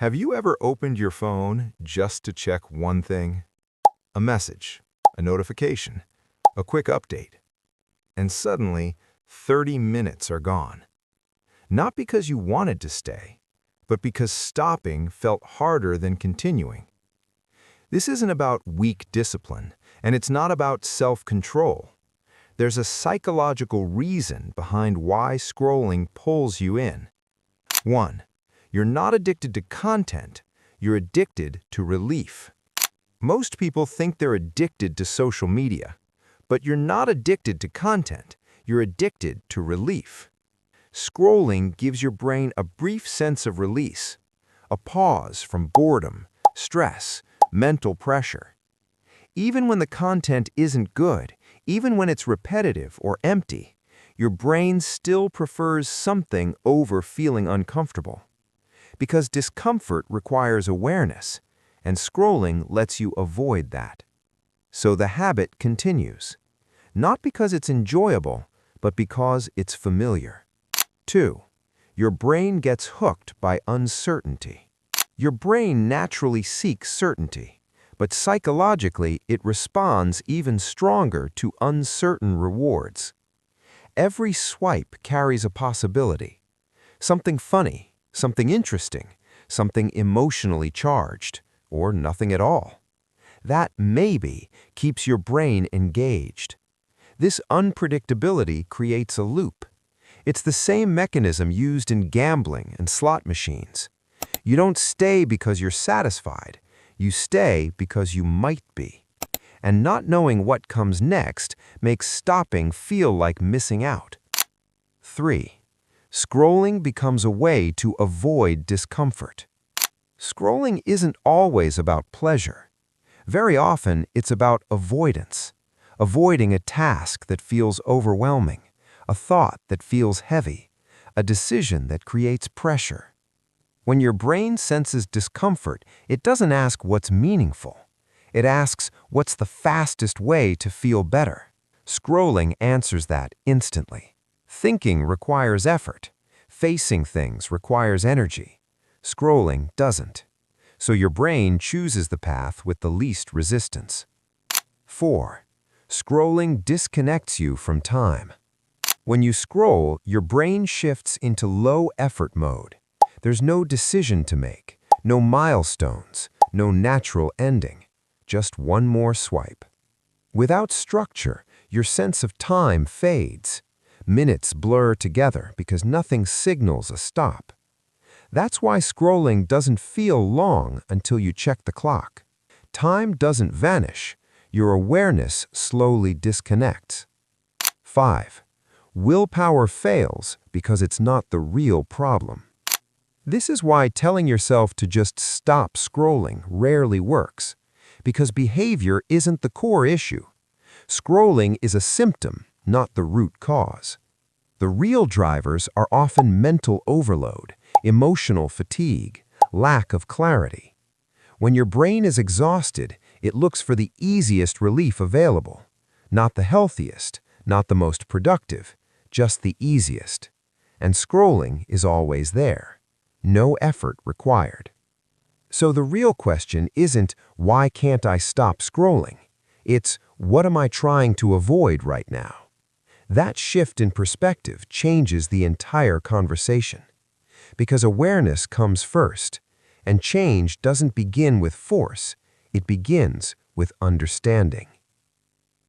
Have you ever opened your phone just to check one thing? A message, a notification, a quick update. And suddenly, 30 minutes are gone. Not because you wanted to stay, but because stopping felt harder than continuing. This isn't about weak discipline, and it's not about self-control. There's a psychological reason behind why scrolling pulls you in. 1. You're not addicted to content, you're addicted to relief. Most people think they're addicted to social media, but you're not addicted to content, you're addicted to relief. Scrolling gives your brain a brief sense of release, a pause from boredom, stress, mental pressure. Even when the content isn't good, even when it's repetitive or empty, your brain still prefers something over feeling uncomfortable. Because discomfort requires awareness, and scrolling lets you avoid that. So the habit continues, not because it's enjoyable, but because it's familiar. 2. Your brain gets hooked by uncertainty. Your brain naturally seeks certainty, but psychologically it responds even stronger to uncertain rewards. Every swipe carries a possibility. Something funny, something interesting, something emotionally charged, or nothing at all. That maybe keeps your brain engaged. This unpredictability creates a loop. It's the same mechanism used in gambling and slot machines. You don't stay because you're satisfied. You stay because you might be. And not knowing what comes next makes stopping feel like missing out. 3. Scrolling becomes a way to avoid discomfort. Scrolling isn't always about pleasure. Very often, it's about avoidance. Avoiding a task that feels overwhelming, a thought that feels heavy, a decision that creates pressure. When your brain senses discomfort, it doesn't ask what's meaningful. It asks what's the fastest way to feel better. Scrolling answers that instantly. Thinking requires effort. Facing things requires energy. Scrolling doesn't. So your brain chooses the path with the least resistance. 4. Scrolling disconnects you from time. When you scroll, your brain shifts into low-effort mode. There's no decision to make, no milestones, no natural ending, just one more swipe. Without structure, your sense of time fades. Minutes blur together because nothing signals a stop. That's why scrolling doesn't feel long until you check the clock. Time doesn't vanish. Your awareness slowly disconnects. 5. Willpower fails because it's not the real problem. This is why telling yourself to just stop scrolling rarely works, because behavior isn't the core issue. Scrolling is a symptom, not the root cause. The real drivers are often mental overload, emotional fatigue, lack of clarity. When your brain is exhausted, it looks for the easiest relief available. Not the healthiest, not the most productive, just the easiest. And scrolling is always there. No effort required. So the real question isn't, why can't I stop scrolling? It's, what am I trying to avoid right now? That shift in perspective changes the entire conversation. Because awareness comes first, and change doesn't begin with force, it begins with understanding.